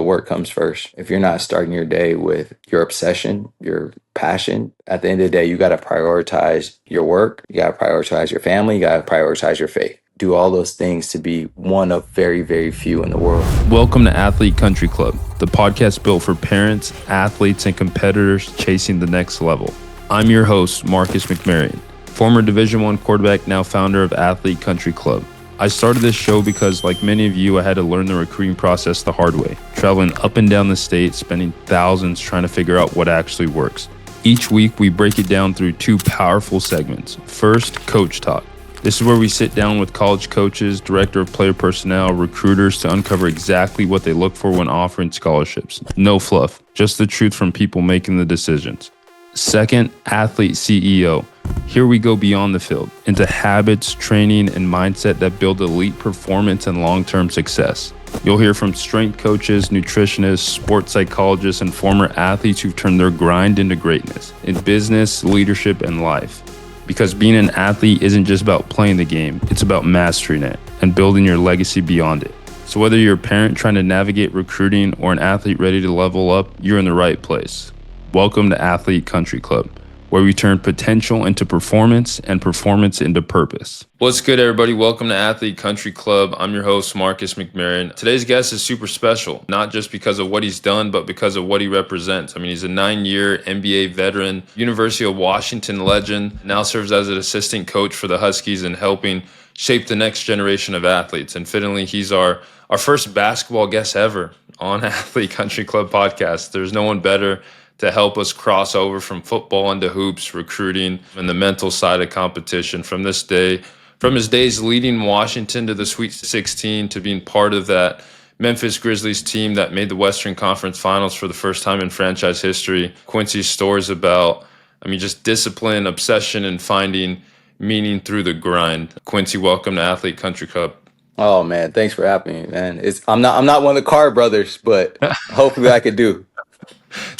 the work comes first. If you're not starting your day with your obsession, your passion, at the end of the day, you got to prioritize your work. You got to prioritize your family. You got to prioritize your faith. Do all those things to be one of very, very few in the world. Welcome to Athlete Country Club, the podcast built for parents, athletes, and competitors chasing the next level. I'm your host, Marcus McMarion, former Division I quarterback, now founder of Athlete Country Club. I started this show because, like many of you, I had to learn the recruiting process the hard way, traveling up and down the state, spending thousands trying to figure out what actually works. Each week, we break it down through two powerful segments. First, Coach Talk. This is where we sit down with college coaches, director of player personnel, recruiters to uncover exactly what they look for when offering scholarships. No fluff, just the truth from people making the decisions. Second, Athlete CEO. Here we go beyond the field, into habits, training, and mindset that build elite performance and long-term success. You'll hear from strength coaches, nutritionists, sports psychologists, and former athletes who've turned their grind into greatness in business, leadership, and life. Because being an athlete isn't just about playing the game, it's about mastering it and building your legacy beyond it. So whether you're a parent trying to navigate recruiting or an athlete ready to level up, you're in the right place. Welcome to Athlete Country Club, where we turn potential into performance and performance into purpose. What's good, everybody? Welcome to Athlete Country Club. I'm your host, Marcus McMarion. Today's guest is super special, not just because of what he's done, but because of what he represents. I mean, he's a 9-year NBA veteran, University of Washington legend, now serves as an assistant coach for the Huskies and helping shape the next generation of athletes. And fittingly, he's our first basketball guest ever on Athlete Country Club podcast. There's no one better to help us cross over from football into hoops, recruiting, and the mental side of competition from his days leading Washington to the Sweet 16 to being part of that Memphis Grizzlies team that made the Western Conference Finals for the first time in franchise history. Quincy's stories about, just discipline, obsession, and finding meaning through the grind. Quincy, welcome to Athlete Country Club. Oh man, thanks for having me, man. I'm not one of the Carr brothers, but hopefully I could do.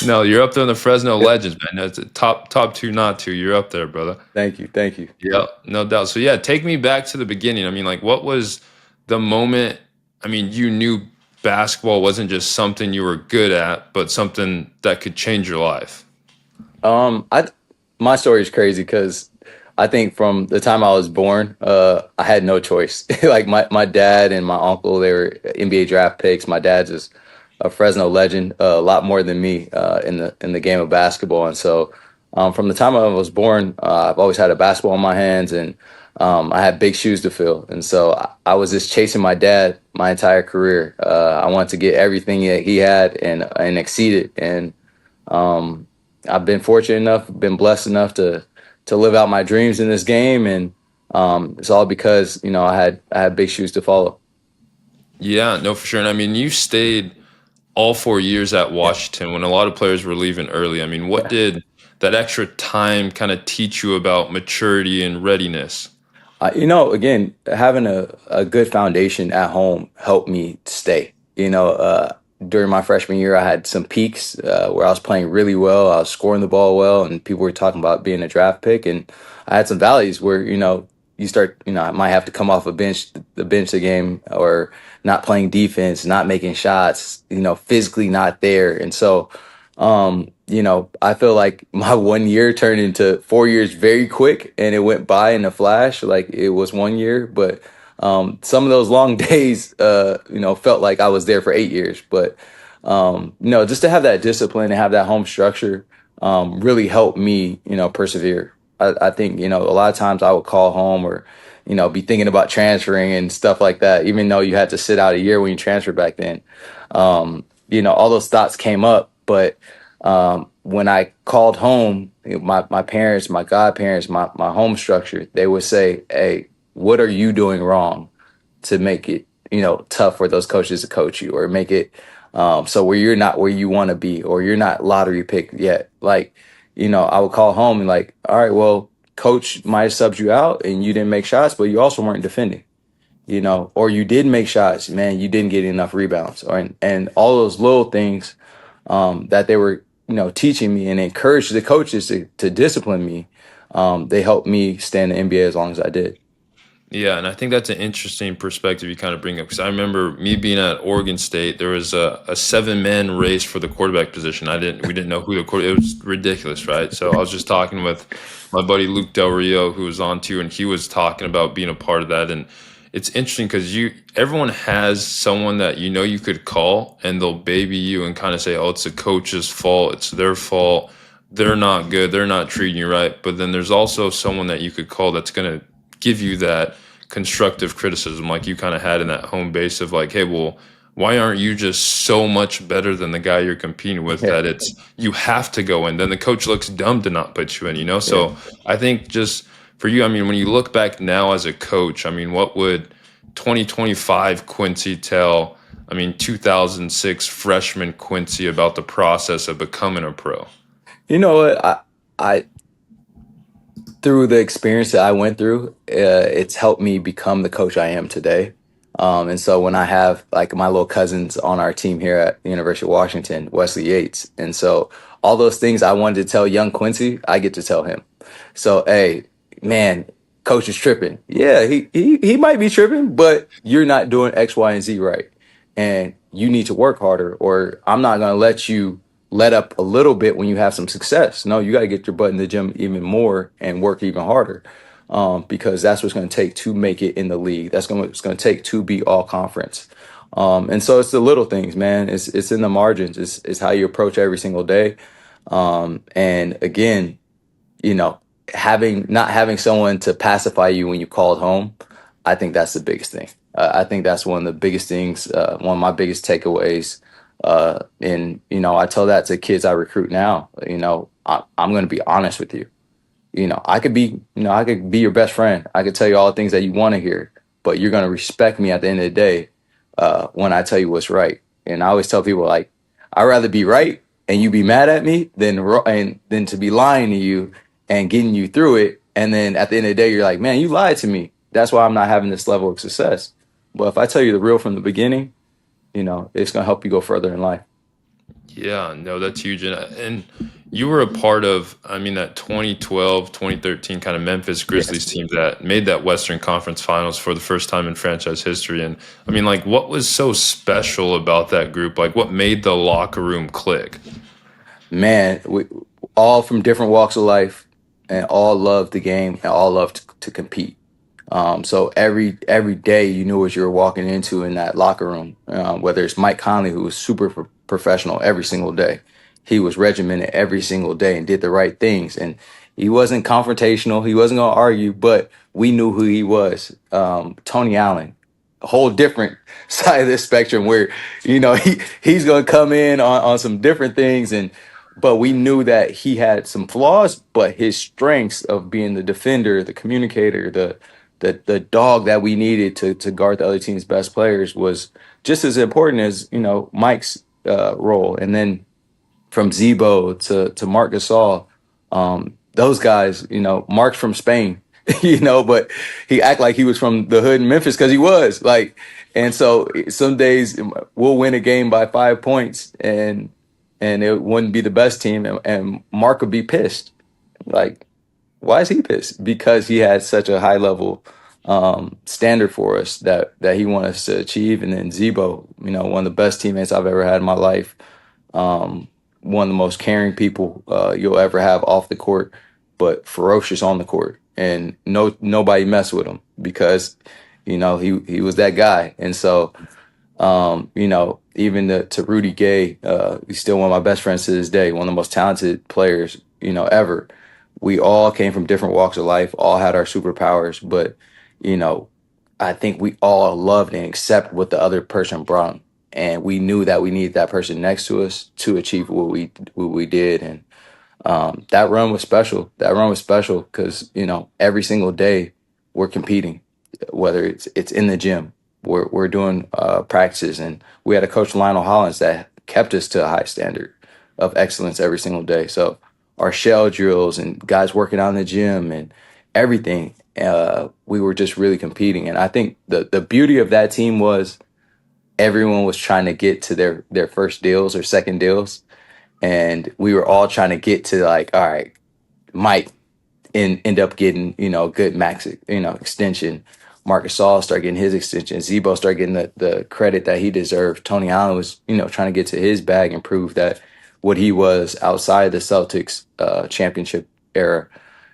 No, you're up there in the Fresno legends, man. That's a top two, not two. You're up there, brother. Thank you. Yeah, no doubt. So yeah, take me back to the beginning. What was the moment? You knew basketball wasn't just something you were good at, but something that could change your life. My story is crazy because I think from the time I was born, I had no choice. Like my dad and my uncle, they were NBA draft picks. My dad's just a Fresno legend, a lot more than me in the game of basketball. And so from the time I was born, I've always had a basketball in my hands, and I had big shoes to fill. And so I was just chasing my dad my entire career. I wanted to get everything that he had and exceed it. And I've been fortunate enough, been blessed enough to live out my dreams in this game. And it's all because, I had big shoes to follow. Yeah, no, for sure. And you stayed all 4 years at Washington when a lot of players were leaving early. What did that extra time kind of teach you about maturity and readiness? Again, having a good foundation at home helped me stay. During my freshman year, I had some peaks where I was playing really well. I was scoring the ball well, and people were talking about being a draft pick. And I had some valleys where, you start, I might have to come off the bench game, or not playing defense, not making shots, physically not there. And so, I feel like my 1 year turned into 4 years very quick, and it went by in a flash, like it was 1 year. But some of those long days, felt like I was there for 8 years. But, just to have that discipline and have that home structure really helped me, persevere. I think, a lot of times I would call home or, be thinking about transferring and stuff like that, even though you had to sit out a year when you transferred back then. All those thoughts came up. But when I called home, my parents, my godparents, my home structure, they would say, hey, what are you doing wrong to make it, tough for those coaches to coach you, or make it so where you're not where you want to be, or you're not lottery picked yet? I would call home and like, all right, well, coach might have subbed you out and you didn't make shots, but you also weren't defending, or you did make shots, man, you didn't get enough rebounds, and all those little things that they were, teaching me and encouraged the coaches to discipline me. They helped me stay in the NBA as long as I did. Yeah, and I think that's an interesting perspective you kind of bring up because I remember me being at Oregon State. There was a 7-man race for the quarterback position. We didn't know who the quarter. It was ridiculous, right? So I was just talking with my buddy Luke Del Rio, who was on too, and he was talking about being a part of that. And it's interesting because everyone has someone that you could call, and they'll baby you and kind of say, "Oh, it's the coach's fault. It's their fault. They're not good. They're not treating you right." But then there's also someone that you could call that's going to give you that constructive criticism like you kind of had in that home base of like, hey, well, why aren't you just so much better than the guy you're competing with Yeah, that it's you have to go in? Then the coach looks dumb to not put you in. yeah. So I think just for you, I mean, when you look back now as a coach, I mean, what would 2025 Quincy tell, I mean, 2006 freshman Quincy about the process of becoming a pro? You know what? I through the experience that I went through, it's helped me become the coach I am today. And so when I have like my little cousins on our team here at the University of Washington, Wesley Yates, and so all those things I wanted to tell young Quincy, I get to tell him. So, hey, man, coach is tripping. Yeah, he might be tripping, but you're not doing X, Y, and Z right. And you need to work harder, or I'm not going to let you let up a little bit when you have some success. No, you got to get your butt in the gym even more and work even harder, because that's what's going to take to make it in the league. It's going to take to be all conference. And so it's the little things, man. It's in the margins. It's how you approach every single day. And again, you know, having not having someone to pacify you when you called home, I think that's the biggest thing. I think that's one of the biggest things, one of my biggest takeaways. And I tell that to kids I recruit now. I'm going to be honest with you. I could be your best friend. I could tell you all the things that you want to hear, but you're going to respect me at the end of the day, when I tell you what's right. And I always tell people, like, I'd rather be right and you be mad at me than to be lying to you and getting you through it. And then at the end of the day, you're like, man, you lied to me. That's why I'm not having this level of success. But if I tell you the real from the beginning, it's going to help you go further in life. Yeah, no, that's huge. And you were a part of, I mean, that 2012, 2013 kind of Memphis Grizzlies Yes. team that made that Western Conference Finals for the first time in franchise history. And I mean, like, what was so special about that group? Like, what made the locker room click? Man, we all from different walks of life and all loved the game and all loved to compete. So every day you knew what you were walking into in that locker room. Whether it's Mike Conley, who was super professional every single day, he was regimented every single day and did the right things. And he wasn't confrontational. He wasn't going to argue, but we knew who he was. Tony Allen, a whole different side of this spectrum where he's going to come in on some different things, and but we knew that he had some flaws, but his strengths of being the defender, the communicator, the dog that we needed to guard the other team's best players was just as important as Mike's role. And then from Zebo to Mark Gasol, those guys, Mark's from Spain, but he act like he was from the hood in Memphis because he was like. And so some days we'll win a game by 5 points, and it wouldn't be the best team, and Mark would be pissed. Like, why is he pissed? Because he had such a high level standard for us that he wanted us to achieve. And then Zebo, one of the best teammates I've ever had in my life. Um, One of the most caring people you'll ever have off the court, but ferocious on the court, and nobody messed with him because he was that guy. And so even to Rudy Gay, he's still one of my best friends to this day, one of the most talented players, ever. We all came from different walks of life, all had our superpowers, but, you know, I think we all loved and accept what the other person brought. And we knew that we needed that person next to us to achieve what we did. And that run was special. That run was special because, every single day we're competing, whether it's in the gym, we're doing practices, and we had a coach, Lionel Hollins, that kept us to a high standard of excellence every single day. So our shell drills and guys working out in the gym and everything, we were just really competing. And I think the beauty of that team was everyone was trying to get to their first deals or second deals, and we were all trying to get to, like, all right, Mike end up getting, good max, extension. Marcus Gasol started getting his extension. Zebo started getting the credit that he deserved. Tony Allen was, trying to get to his bag and prove that what he was outside the Celtics championship era.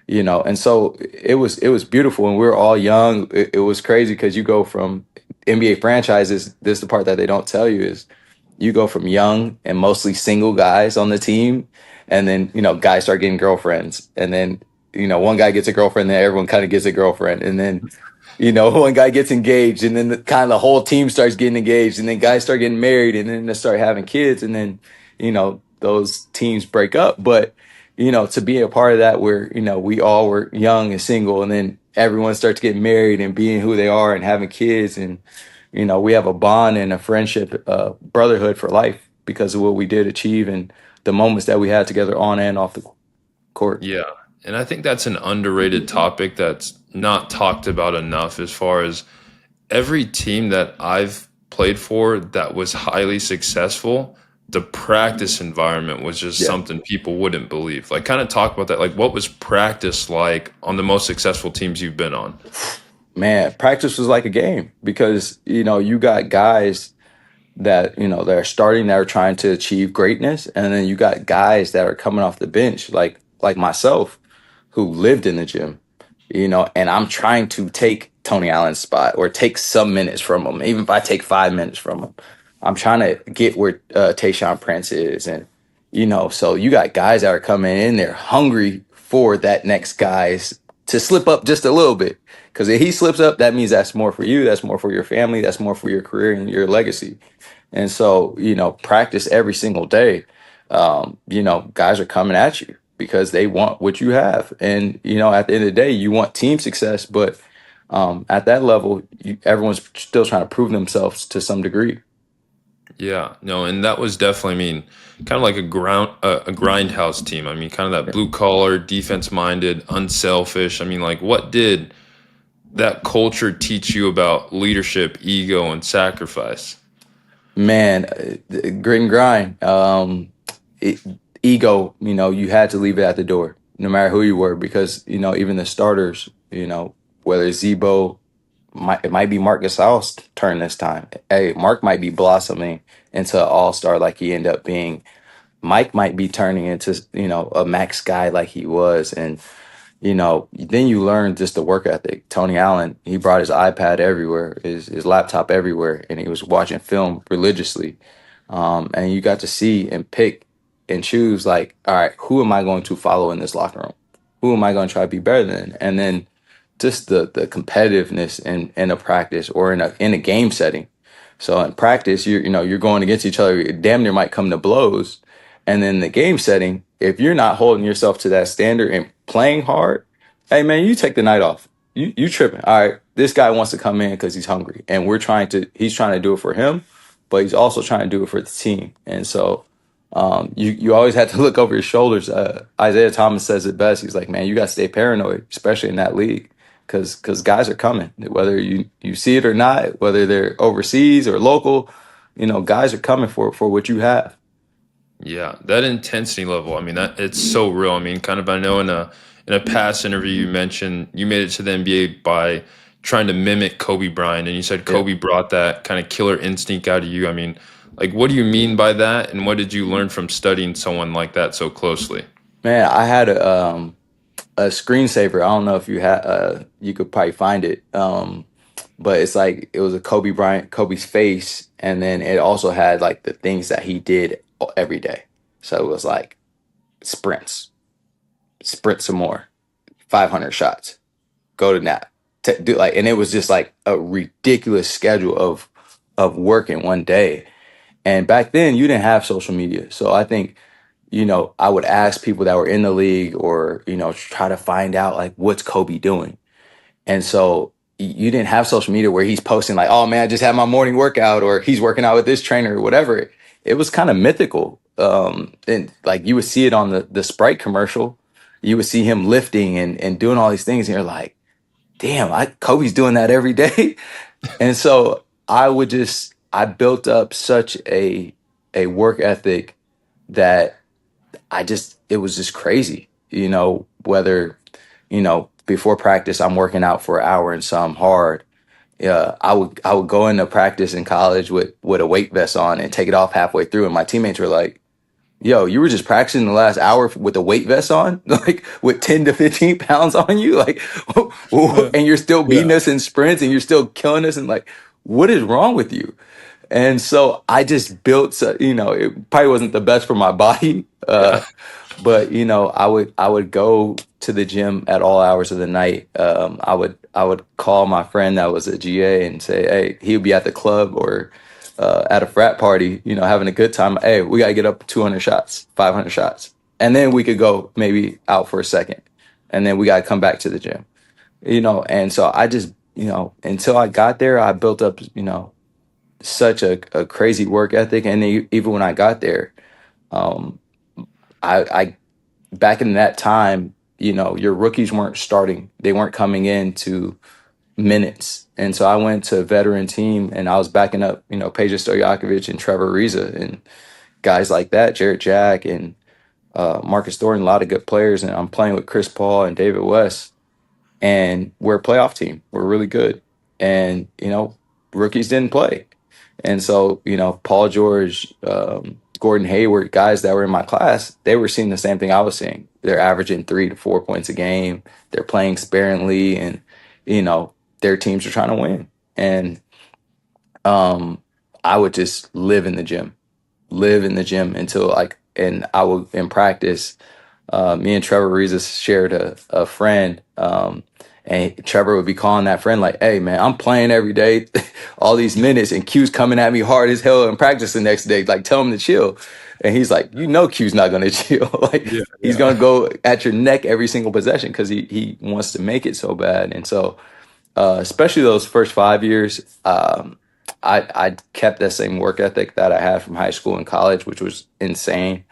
And so it was beautiful, and we were all young. It was crazy because you go from NBA franchises. This is the part that they don't tell you is you go from young and mostly single guys on the team, and then guys start getting girlfriends, and then one guy gets a girlfriend, then everyone kind of gets a girlfriend, and then one guy gets engaged, and then kind of the whole team starts getting engaged, and then guys start getting married, and then they start having kids, and then those teams break up. But to be a part of that, where we all were young and single, and then everyone starts getting married and being who they are and having kids, and we have a bond and a friendship, brotherhood for life because of what we did achieve and the moments that we had together on and off the court. Yeah. And I think that's an underrated topic that's not talked about enough as far as every team that I've played for that was highly successful, the practice environment was just Yeah. something people wouldn't believe. Like, kind of talk about that. Like, what was practice like on the most successful teams you've been on? Man, practice was like a game because, you got guys that, that are starting, that are trying to achieve greatness. And then you got guys that are coming off the bench, like myself, who lived in the gym, and I'm trying to take Tony Allen's spot or take some minutes from him. Even if I take 5 minutes from him, I'm trying to get where Tayshaun Prince is. And, so you got guys that are coming in there hungry for that next guy's to slip up just a little bit. Because if he slips up, that means that's more for you. That's more for your family. That's more for your career and your legacy. And so, practice every single day. Guys are coming at you because they want what you have. And, at the end of the day, you want team success. But at that level, everyone's still trying to prove themselves to some degree. Yeah, no, and that was definitely, I mean, kind of like a grindhouse team. I mean, kind of that blue collar, defense minded, unselfish. I mean, like, what did that culture teach you about leadership, ego, and sacrifice? Man, grit and grind. It, ego, you had to leave it at the door, no matter who you were, because even the starters, whether it's Zebo, it might be Marc Gasol's turn this time. Hey, Mark might be blossoming into an all-star like he ended up being. Mike might be turning into a max guy like he was, and then you learn just the work ethic. Tony Allen, he brought his iPad everywhere, his laptop everywhere, and he was watching film religiously. And you got to see and pick and choose, like, all right, who am I going to follow in this locker room? Who am I going to try to be better than? And then just the competitiveness in a practice or in a game setting. So in practice, you're going against each other. Damn near might come to blows. And then the game setting, if you're not holding yourself to that standard and playing hard, hey man, you take the night off. You tripping. All right, this guy wants to come in because he's hungry, and he's trying to do it for him, but he's also trying to do it for the team. And so you always have to look over your shoulders. Isaiah Thomas says it best. He's like, man, you got to stay paranoid, especially in that league, because guys are coming, whether you see it or not, whether they're overseas or local. Guys are coming for what you have. Yeah, that intensity level. I mean, that it's so real. I mean, kind of. I know in a past interview you mentioned you made it to the NBA by trying to mimic Kobe Bryant, and you said Yeah. Kobe brought that kind of killer instinct out of you. I mean, like, what do you mean by that, and what did you learn from studying someone like that so closely? Man, I had a screensaver. I don't know if you could probably find it. But it's like it was a Kobe's face, and then it also had like the things that he did every day. So it was like sprints, sprint some more, 500 shots, go to nap, do like, and it was just like a ridiculous schedule of work in one day. And back then, you didn't have social media, so I think I would ask people that were in the league or try to find out like what's Kobe doing. And so you didn't have social media where he's posting like, oh man, I just had my morning workout or he's working out with this trainer or whatever. It was kind of mythical. And like you would see it on the Sprite commercial. You would see him lifting and doing all these things. And you're like, damn, Kobe's doing that every day. And so I built up such a work ethic that it was just crazy, whether, before practice, I'm working out for an hour and some hard. Yeah, I would go into practice in college with a weight vest on and take it off halfway through, and my teammates were like, "Yo, you were just practicing the last hour with a weight vest on, like with 10 to 15 pounds on you, like, and you're still beating Yeah. us in sprints and you're still killing us, and like, what is wrong with you?" And so I just built, it probably wasn't the best for my body, Yeah. but I would go to the gym at all hours of the night. I would call my friend that was a GA and say, hey, he would be at the club or at a frat party, having a good time. Hey, we gotta get up 200 shots, 500 shots, and then we could go maybe out for a second, and then we gotta come back to the gym. And so I just, until I got there, I built up, such a crazy work ethic, and then even when I got there, um, I back in that time, your rookies weren't starting. They weren't coming in to minutes. And so I went to a veteran team and I was backing up, Peja Stojakovic and Trevor Ariza and guys like that, Jarrett Jack and Marcus Thornton, a lot of good players. And I'm playing with Chris Paul and David West. And we're a playoff team. We're really good. And, rookies didn't play. And so, Paul George, Gordon Hayward, guys that were in my class, they were seeing the same thing I was seeing. They're averaging 3 to 4 points a game. They're playing sparingly, and you know their teams are trying to win. And I would just live in the gym until and I would in practice. Me and Trevor Ariza shared a friend, and Trevor would be calling that friend like, "Hey man, I'm playing every day, all these minutes, and Q's coming at me hard as hell in practice the next day. Like, tell him to chill." And he's like, Q's not gonna chill. Like, Yeah. he's Yeah. gonna go at your neck every single possession because he wants to make it so bad. And so, especially those first 5 years, I kept that same work ethic that I had from high school and college, which was insane.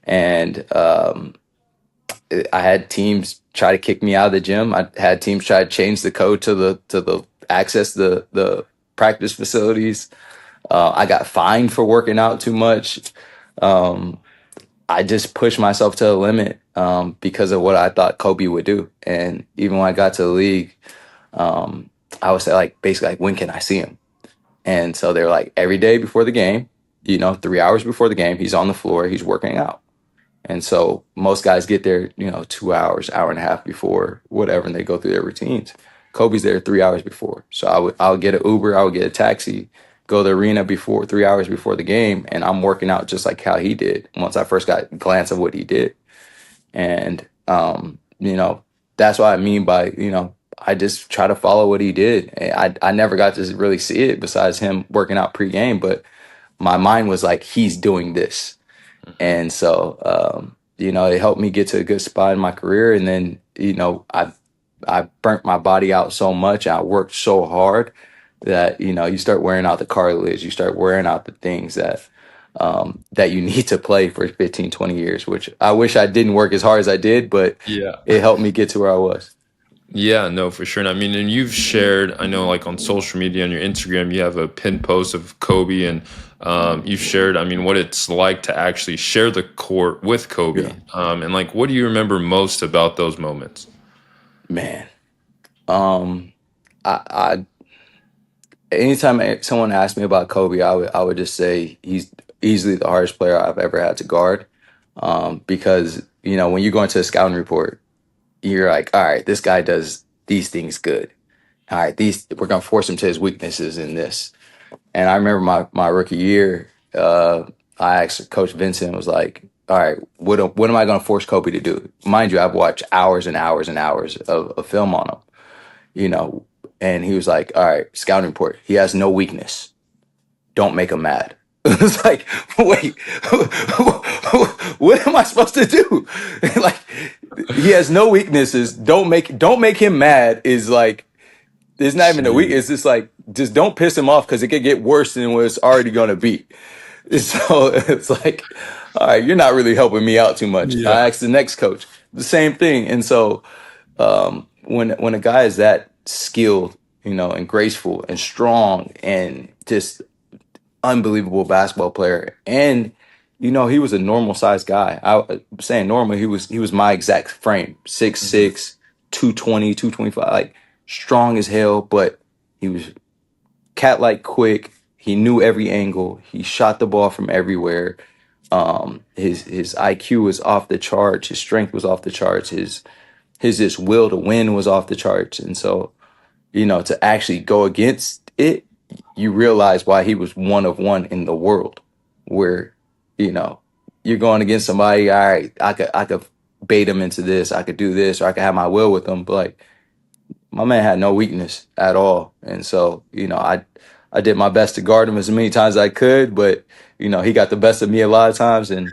And I had teams try to kick me out of the gym. I had teams try to change the code to the access the practice facilities. I got fined for working out too much. Um, I just pushed myself to the limit because of what I thought Kobe would do. And even when I got to the league, um, I was like basically like, when can I see him? And so they're like every day before the game, 3 hours before the game, he's on the floor, he's working out. And so most guys get there, 2 hours, hour and a half before whatever, and they go through their routines. Kobe's there 3 hours before. So I would get an Uber, I would get a taxi, go to the arena before 3 hours before the game, and I'm working out just like how he did once I first got a glance of what he did. And that's what I mean by, I just try to follow what he did. And I never got to really see it besides him working out pregame, but my mind was like, he's doing this. Mhm. And so, it helped me get to a good spot in my career. And then, I burnt my body out so much. I worked so hard that, you start wearing out the cartilage, you start wearing out the things that you need to play for 15, 20 years, which I wish I didn't work as hard as I did, but Yeah. it helped me get to where I was. Yeah, no, for sure. And I mean, and you've shared, I know, like on social media, on your Instagram, you have a pinned post of Kobe, and you've shared, I mean, what it's like to actually share the court with Kobe. Yeah, And like, what do you remember most about those moments? man. Um, I anytime someone asks me about Kobe, I would just say he's easily the hardest player I've ever had to guard. Because when you go into a scouting report, you're like, all right, this guy does these things good. All right, these we're gonna force him to his weaknesses in this. And I remember my rookie year, I asked Coach Vincent, was like, all right, what am I gonna force Kobe to do? Mind you, I've watched hours and hours and hours of film on him, you know, and he was like, all right, scouting report, he has no weakness. Don't make him mad. It's like, wait, what am I supposed to do? Like, he has no weaknesses. Don't make him mad. Is like, it's not even a week. Jeez. It's just like, just don't piss him off because it could get worse than what it's already gonna be. So it's like, all right, you're not really helping me out too much. Yeah. I asked the next coach the same thing, and so when a guy is that skilled, and graceful and strong and just unbelievable basketball player, and he was a normal sized guy. Saying normal, he was my exact frame, Mhm. 6'6", 220, 225, like strong as hell, but he was cat like quick. He knew every angle. He shot the ball from everywhere. His IQ was off the charts. His strength was off the charts. His this will to win was off the charts. And so, to actually go against it, you realize why he was one of one in the world. Where, you know, you're going against somebody. All right, I could bait him into this. I could do this, or I could have my will with him. But like, my man had no weakness at all. And so, I did my best to guard him as many times as I could, but he got the best of me a lot of times, and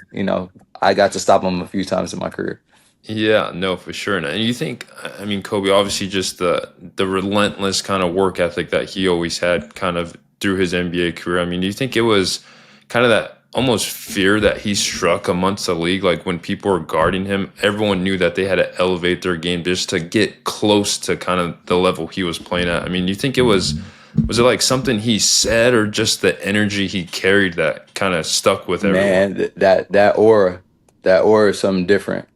I got to stop him a few times in my career. Yeah, no, for sure. And you think, I mean, Kobe, obviously just the relentless kind of work ethic that he always had kind of through his NBA career. I mean, do you think it was kind of that almost fear that he struck amongst the league? Like when people were guarding him, everyone knew that they had to elevate their game just to get close to kind of the level he was playing at. I mean, do you think it was it like something he said or just the energy he carried that kind of stuck with everyone? Man, that aura is something different.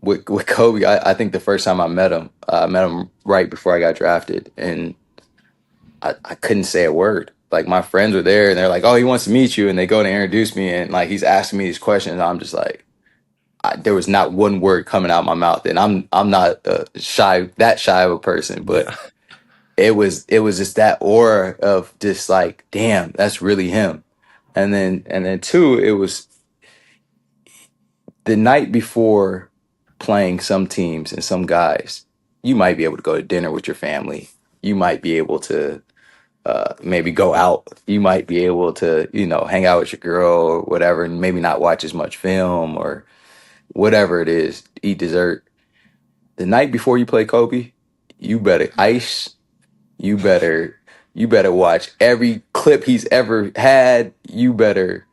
With Kobe, I think the first time I met him right before I got drafted, and I couldn't say a word. Like my friends were there, and they're like, "Oh, he wants to meet you," and they go to introduce me, and like he's asking me these questions. And I'm just like, there was not one word coming out of my mouth, and I'm not shy of a person, but Yeah. it was just that aura of just like, damn, that's really him. And then two, it was the night before playing some teams and some guys. You might be able to go to dinner with your family. You might be able to maybe go out. You might be able to, hang out with your girl or whatever, and maybe not watch as much film or whatever it is, eat dessert. The night before you play Kobe, you better ice. You better you better watch every clip he's ever had. You better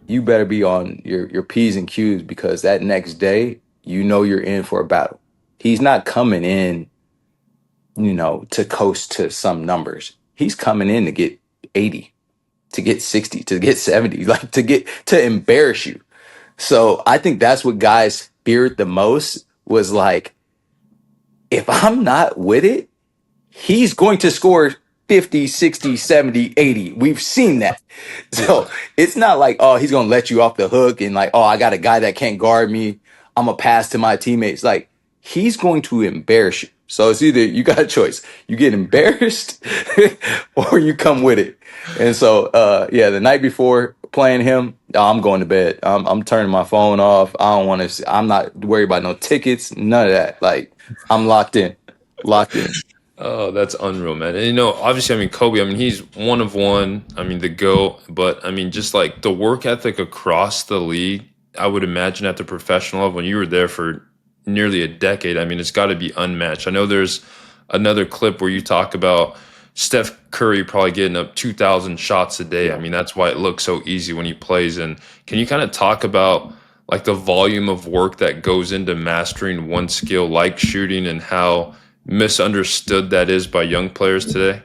be on your P's and Q's, because that next day, you're in for a battle. He's not coming in, to coast to some numbers. He's coming in to get 80, to get 60, to get 70, like to embarrass you. So I think that's what guys feared the most, was like, if I'm not with it, he's going to score 50, 60, 70, 80. We've seen that. Yeah. So it's not like, oh, he's going to let you off the hook and like, oh, I got a guy that can't guard me. I'm going to pass to my teammates. Like, he's going to embarrass you. So it's either you got a choice. You get embarrassed or you come with it. And so, yeah, the night before playing him, I'm going to bed. I'm turning my phone off. I don't want to, I'm not worried about no tickets, none of that. Like, I'm locked in, locked in. Oh, that's unreal, man. And obviously, I mean, Kobe, I mean, he's one of one. I mean, the GOAT, but I mean, just like the work ethic across the league, I would imagine at the professional level, when you were there for nearly a decade, I mean, it's got to be unmatched. I know there's another clip where you talk about Steph Curry probably getting up 2,000 shots a day. I Yeah. mean, that's why it looks so easy when he plays. And can you kind of talk about like the volume of work that goes into mastering one skill like shooting and how misunderstood that is by young players today?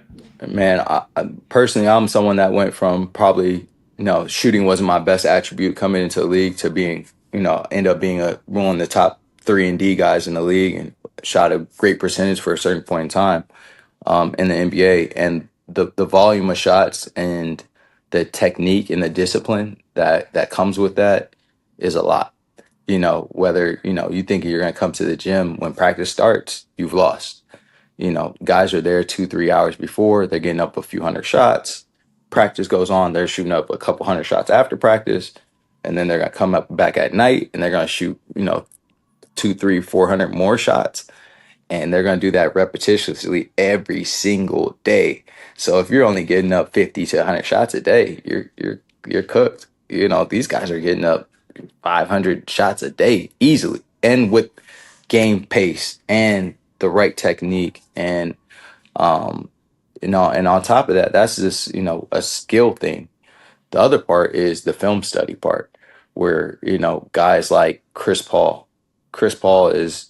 Man, personally, I'm someone that went from probably, shooting wasn't my best attribute coming into the league to being, end up being one of the top 3 and D guys in the league, and shot a great percentage for a certain point in time in the NBA. And the volume of shots and the technique and the discipline that comes with that is a lot. Whether, you think you're going to come to the gym when practice starts, you've lost. Guys are there 2, 3 hours before. They're getting up a few hundred shots. Practice goes on. They're shooting up a couple hundred shots after practice, and then they're gonna come up back at night and they're gonna shoot, 2, 3, 400 more shots, and they're gonna do that repetitiously every single day. So if you're only getting up 50 to 100 shots a day, you're cooked. These guys are getting up 500 shots a day easily, and with game pace and the right technique, and and on top of that, that's just a skill thing. The other part is the film study part, where guys like Chris Paul is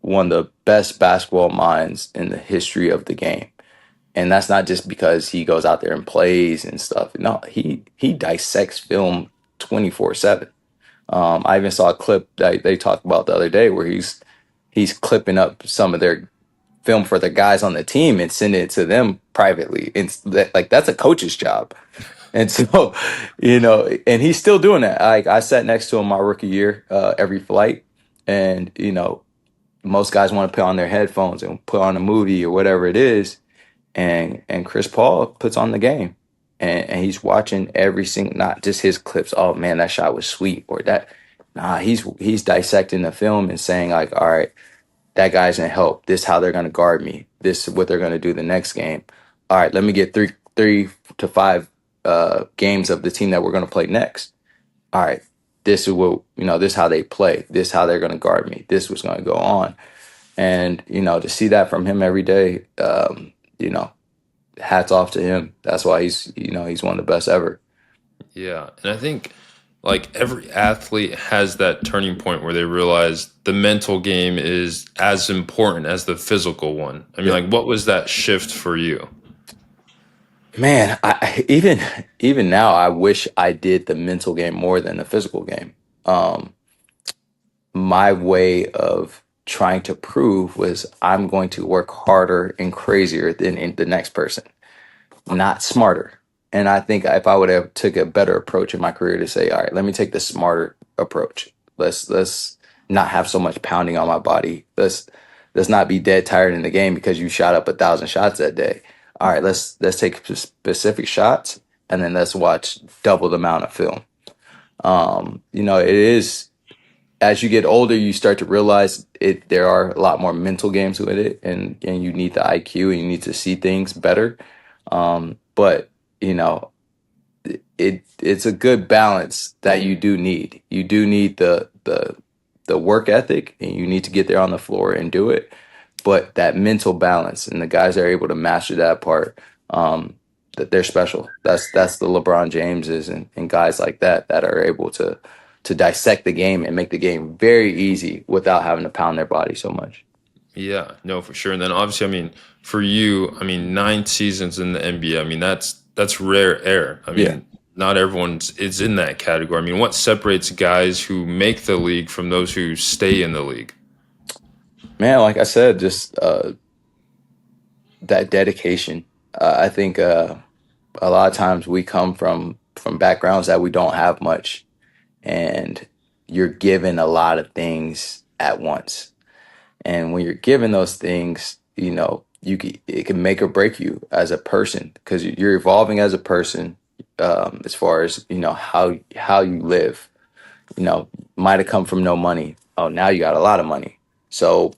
one of the best basketball minds in the history of the game. And that's not just because he goes out there and plays and stuff. No, he dissects film 24/7. I even saw a clip that they talked about the other day where he's clipping up some of their film for the guys on the team and send it to them privately. It's like that's a coach's job. And so, and he's still doing that. I sat next to him my rookie year, every flight, and most guys want to put on their headphones and put on a movie or whatever it is, and Chris Paul puts on the game, and he's watching every single, not just his clips. Oh man, that shot was sweet, or that. Nah, he's dissecting the film and saying like, all right, that guy's gonna help. This is how they're gonna guard me. This is what they're gonna do the next game. All right, let me get three to five games of the team that we're gonna play next. All right, this is what this is how they play. This is how they're gonna guard me. This was gonna go on, and to see that from him every day, hats off to him. That's why he's one of the best ever. Yeah, and I think like every athlete has that turning point where they realize the mental game is as important as the physical one. I mean, Yeah. like, what was that shift for you? Man, even now, I wish I did the mental game more than the physical game. Um, my way of trying to prove was I'm going to work harder and crazier than the next person, not smarter. And I think if I would have took a better approach in my career to say, all right, let me take the smarter approach. Let's not have so much pounding on my body. Let's not be dead tired in the game because you shot up 1,000 shots that day. All right, let's take specific shots and then let's watch double the amount of film. It is as you get older, you start to realize it. There are a lot more mental games with it, and you need the IQ and you need to see things better. But you know, it's a good balance that you do need. You do need the work ethic, and you need to get there on the floor and do it. But that mental balance, and the guys that are able to master that part, that they're special. That's the LeBron Jameses and guys like that are able to dissect the game and make the game very easy without having to pound their body so much. Yeah, no, for sure. And then obviously, I mean, for you, I mean, 9 seasons in the NBA. I mean, that's rare air. I Yeah, mean, not everyone's is in that category. I mean, what separates guys who make the league from those who stay in the league? man. Like I said, just that dedication. I think a lot of times we come from backgrounds that we don't have much, and you're given a lot of things at once. And when you're given those things, it can make or break you as a person because you're evolving as a person, as far as how you live. Might have come from no money. Oh, now you got a lot of money. So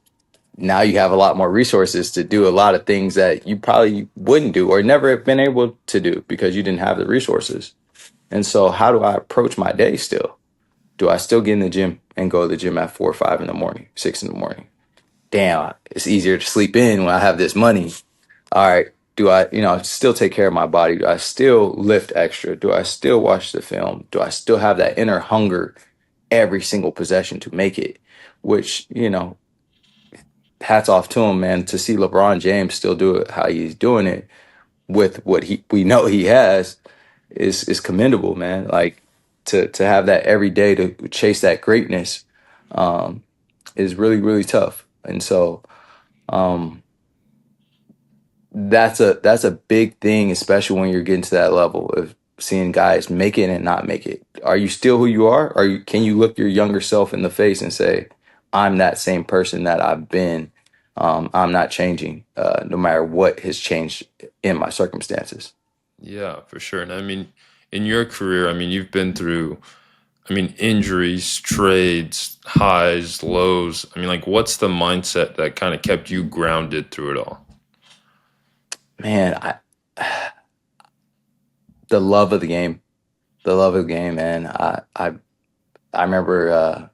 now you have a lot more resources to do a lot of things that you probably wouldn't do or never have been able to do because you didn't have the resources. And so, how do I approach my day still? Do I still get in the gym and go to the gym at 4 or 5 in the morning, 6 in the morning? Damn, it's easier to sleep in when I have this money. All right. Do I, still take care of my body? Do I still lift extra? Do I still watch the film? Do I still have that inner hunger every single possession to make it? Which, hats off to him, man, to see LeBron James still do it how he's doing it with what we know he has is commendable, man. Like to have that every day to chase that greatness is really, really tough. And so um, that's a big thing, especially when you're getting to that level of seeing guys make it and not make it. Are you still who you are? Can you look your younger self in the face and say, I'm that same person that I've been. I'm not changing, no matter what has changed in my circumstances. Yeah, for sure. And I mean, in your career, I mean, you've been through, I mean, injuries, trades, highs, lows. I mean, like, what's the mindset that kind of kept you grounded through it all? Man, the love of the game, the love of the game, man. I remember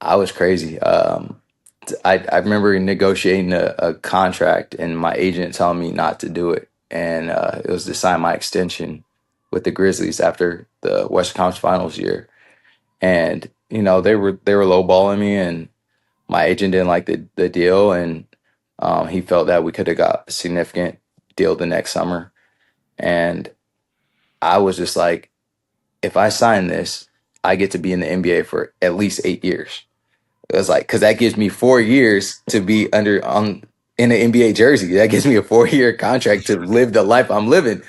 I was crazy. I remember negotiating a contract and my agent telling me not to do it, and it was to sign my extension with the Grizzlies after the Western Conference Finals year. And they were lowballing me, and my agent didn't like the deal, and he felt that we could have got a significant deal the next summer. And I was just like, if I sign this, I get to be in the NBA for at least 8 years. It was like, because that gives me 4 years to be in an NBA jersey. That gives me a 4-year contract to live the life I'm living.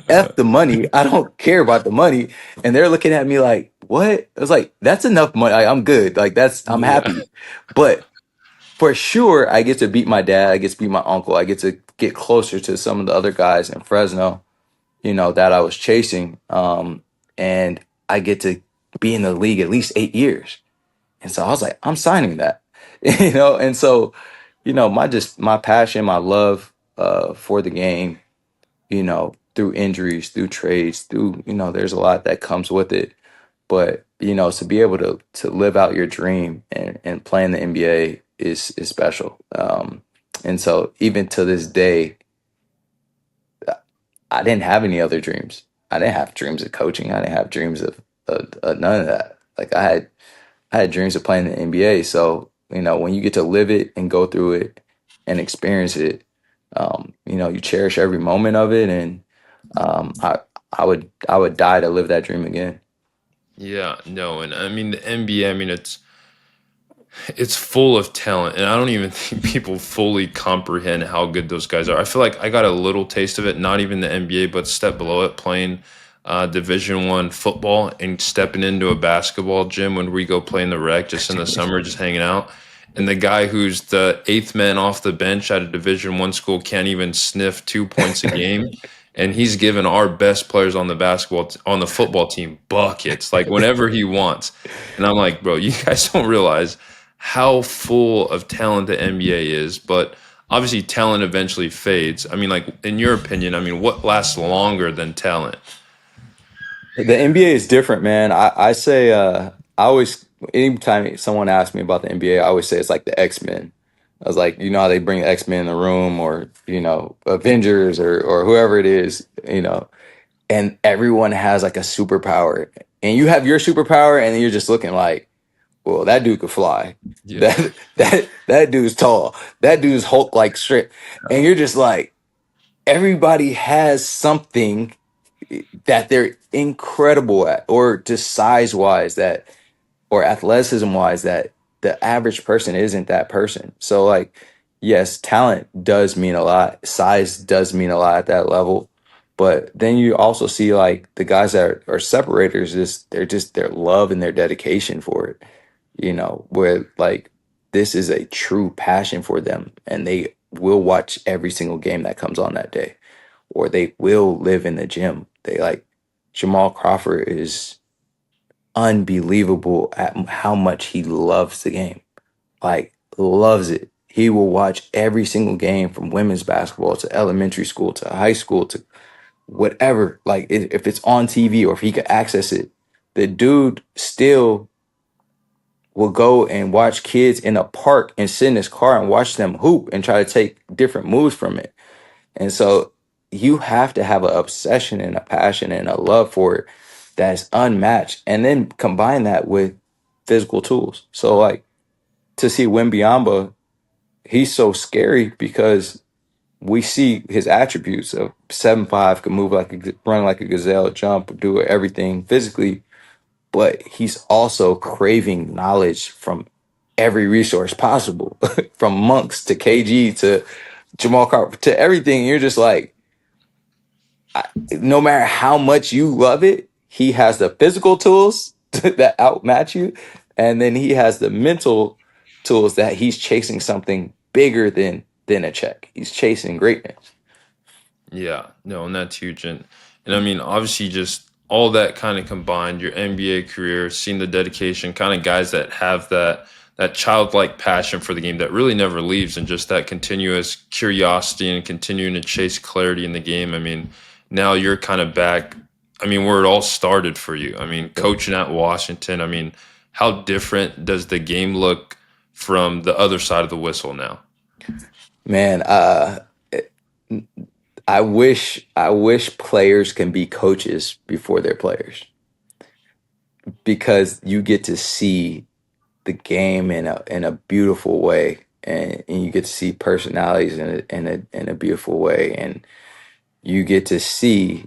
F the money. I don't care about the money. And they're looking at me like, what? I was like, that's enough money. Like, I'm good. Like I'm Yeah. happy. But for sure, I get to beat my dad. I get to beat my uncle. I get to get closer to some of the other guys in Fresno, that I was chasing. And I get to be in the league at least 8 years. And so I was like, I'm signing that, And so, my passion, my love, for the game, through injuries, through trades, through, there's a lot that comes with it. But, to be able to live out your dream and play in the NBA is special. And so even to this day, I didn't have any other dreams. I didn't have dreams of coaching. I didn't have dreams of none of that. Like I had dreams of playing in the NBA. So, when you get to live it and go through it and experience it, you cherish every moment of it. And I would die to live that dream again. Yeah, no, and I mean the NBA, I mean it's full of talent, and I don't even think people fully comprehend how good those guys are. I feel like I got a little taste of it, not even the NBA, but step below it, playing Division 1 football and stepping into a basketball gym when we go play in the rec, just in the summer, just hanging out. And the guy who's the eighth man off the bench at a Division 1 school can't even sniff 2 points a game. And he's given our best players on the on the football team buckets, like whenever he wants. And I'm like, bro, you guys don't realize how full of talent the NBA is, but obviously talent eventually fades. I mean, like in your opinion, I mean, what lasts longer than talent? The NBA is different, man. I say, I always, anytime someone asks me about the NBA, I always say it's like the X-Men. I was like, how they bring X-Men in the room, or, Avengers, or whoever it is, and everyone has like a superpower. And you have your superpower, and then you're just looking like, well, that dude could fly. Yeah. That dude's tall. That dude's Hulk like straight. And you're just like, everybody has something that they're incredible at, or just size wise, that, or athleticism wise, that the average person isn't that person. So like, yes, talent does mean a lot. Size does mean a lot at that level. But then you also see like the guys that are separators, just their love and their dedication for it, where like this is a true passion for them, and they will watch every single game that comes on that day, or they will live in the gym. They like Jamal Crawford is unbelievable at how much he loves the game. Like loves it. He will watch every single game, from women's basketball to elementary school to high school to whatever. Like if it's on TV, or if he could access it, the dude still will go and watch kids in a park and sit in his car and watch them hoop and try to take different moves from it. And so you have to have an obsession and a passion and a love for it that's unmatched. And then combine that with physical tools. So like, to see Wembyamba, he's so scary because we see his attributes of 7'5", can move like run like a gazelle, jump, do everything physically, but he's also craving knowledge from every resource possible, from monks to KG to Jamal Crawford to everything. You're just like, no matter how much you love it, he has the physical tools that outmatch you, and then he has the mental tools that he's chasing something bigger than a check. He's chasing greatness. Yeah, no, and that's huge. And I mean, obviously, just all that kind of combined, your NBA career, seeing the dedication, kind of guys that have that childlike passion for the game that really never leaves, and just that continuous curiosity and continuing to chase clarity in the game. I mean, now you're kind of back. I mean, where it all started for you. I mean, coaching at Washington. I mean, how different does the game look from the other side of the whistle now? Man, I wish players can be coaches before they're players, because you get to see the game in a beautiful way, and you get to see personalities in a beautiful way, and you get to see,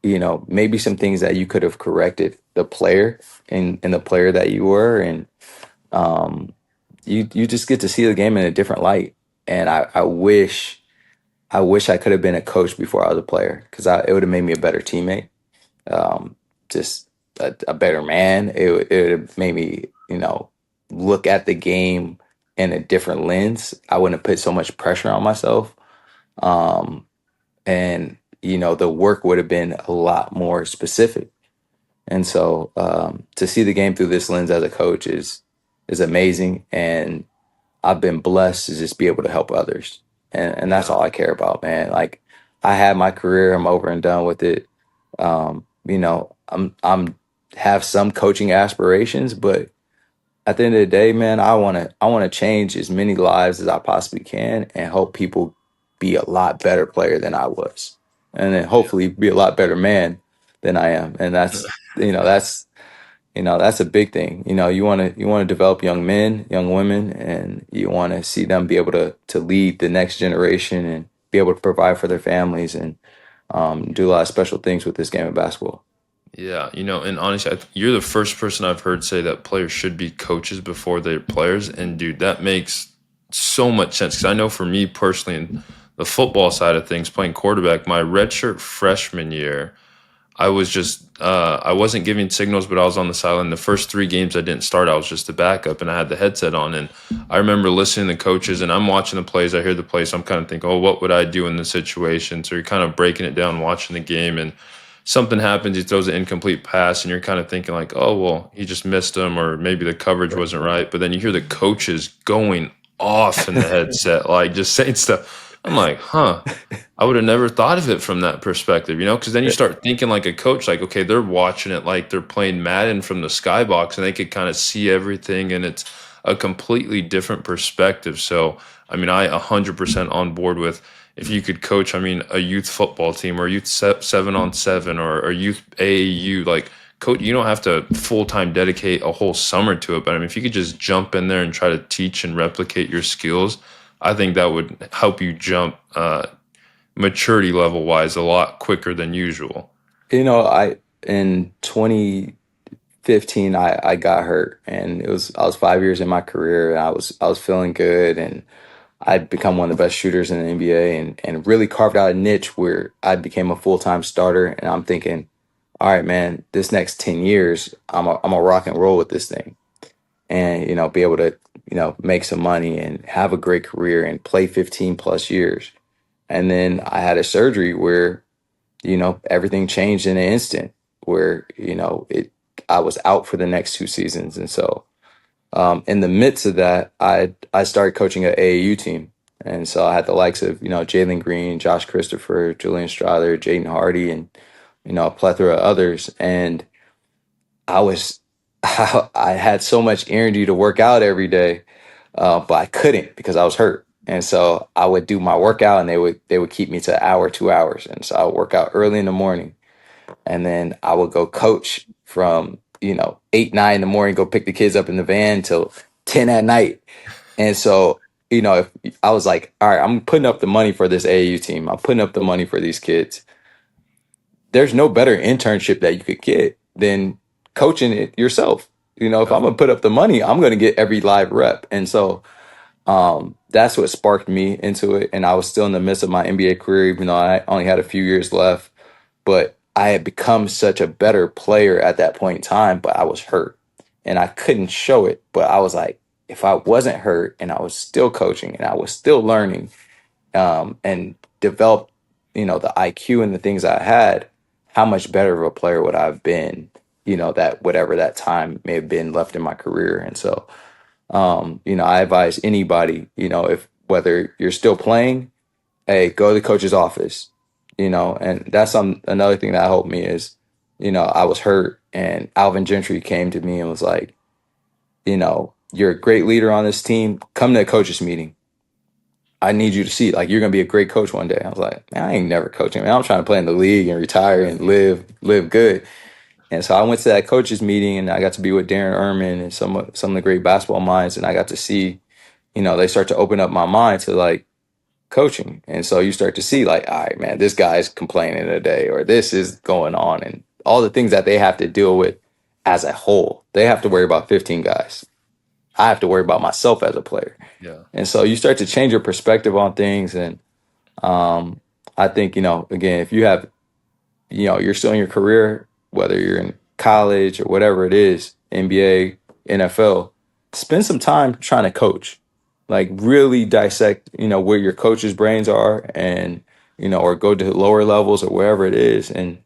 maybe some things that you could have corrected the player, and the player that you were, and um you just get to see the game in a different light. And I wish I could have been a coach before I was a player because it would have made me a better teammate, um, just a better man. It would have made me, look at the game in a different lens. I wouldn't have put so much pressure on myself. Um, and, the work would have been a lot more specific. And so to see the game through this lens as a coach is amazing. And I've been blessed to just be able to help others. And that's Yeah. all I care about, man. Like I had my career, I'm over and done with it. I'm have some coaching aspirations, but at the end of the day, man, I wanna change as many lives as I possibly can and help people be a lot better player than I was. And then hopefully be a lot better man than I am. And that's a big thing. You want to develop young men, young women, and you want to see them be able to lead the next generation and be able to provide for their families and do a lot of special things with this game of basketball. Yeah, and honestly, you're the first person I've heard say that players should be coaches before they're players. And dude, that makes so much sense because I know for me personally, in the football side of things, playing quarterback, my redshirt freshman year, I wasn't giving signals, but I was on the sideline. The first 3 games I didn't start, I was just a backup, and I had the headset on. And I remember listening to coaches, and I'm watching the plays. I hear the plays. I'm kind of thinking, oh, what would I do in this situation? So you're kind of breaking it down, watching the game, and something happens. He throws an incomplete pass, and you're kind of thinking like, oh, well, he just missed him, or maybe the coverage wasn't right. But then you hear the coaches going off in the headset, like just saying stuff. I'm like, huh. I would have never thought of it from that perspective, because then you start thinking like a coach, like, okay, they're watching it like they're playing Madden from the skybox and they could kind of see everything and it's a completely different perspective. So, I mean, I 100% on board with if you could coach, I mean, a youth football team or youth 7-on-7 or a youth AAU, like, coach, you don't have to full time dedicate a whole summer to it. But I mean, if you could just jump in there and try to teach and replicate your skills, I think that would help you jump maturity level wise a lot quicker than usual. I in 2015 I got hurt and I was 5 years in my career and I was feeling good and I'd become one of the best shooters in the NBA and really carved out a niche where I became a full-time starter. And I'm thinking, all right, man, this next 10 years, I'm a rock and roll with this thing and, be able to, make some money and have a great career and play 15 plus years. And then I had a surgery where, everything changed in an instant where, I was out for the next 2 seasons. And so, in the midst of that, I started coaching an AAU team, and so I had the likes of Jalen Green, Josh Christopher, Julian Strother, Jaden Hardy, and a plethora of others. And I was I had so much energy to work out every day, but I couldn't because I was hurt. And so I would do my workout, and they would keep me to an hour, 2 hours, and so I would work out early in the morning and then I would go coach from 8, 9 in the morning, go pick the kids up in the van till 10 at night. And so if I was like, all right, I'm putting up the money for this AAU team, I'm putting up the money for these kids. There's no better internship that you could get than coaching it yourself. If I'm gonna put up the money, I'm gonna get every live rep. And so that's what sparked me into it. And I was still in the midst of my NBA career, even though I only had a few years left. But I had become such a better player at that point in time, but I was hurt and I couldn't show it. But I was like, if I wasn't hurt and I was still coaching and I was still learning and developed, the IQ and the things I had, how much better of a player would I have been, that whatever that time may have been left in my career. And so, I advise anybody, if whether you're still playing, hey, go to the coach's office, and that's another thing that helped me is, I was hurt and Alvin Gentry came to me and was like, you're a great leader on this team. Come to a coach's meeting. I need you to see like you're gonna be a great coach one day. I was like, man, I ain't never coaching. Man, I'm trying to play in the league and retire and live good. And so I went to that coaches meeting and I got to be with Darren Ehrman and some of the great basketball minds, and I got to see, they start to open up my mind to like coaching. And so you start to see like, all right, man, this guy's complaining today or this is going on and all the things that they have to deal with as a whole. They have to worry about 15 guys. I have to worry about myself as a player. Yeah. And so you start to change your perspective on things. And I think, again, if you have, you're still in your career, whether you're in college or whatever it is, NBA, NFL, spend some time trying to coach. Like really dissect, where your coach's brains are, and, or go to lower levels or wherever it is, and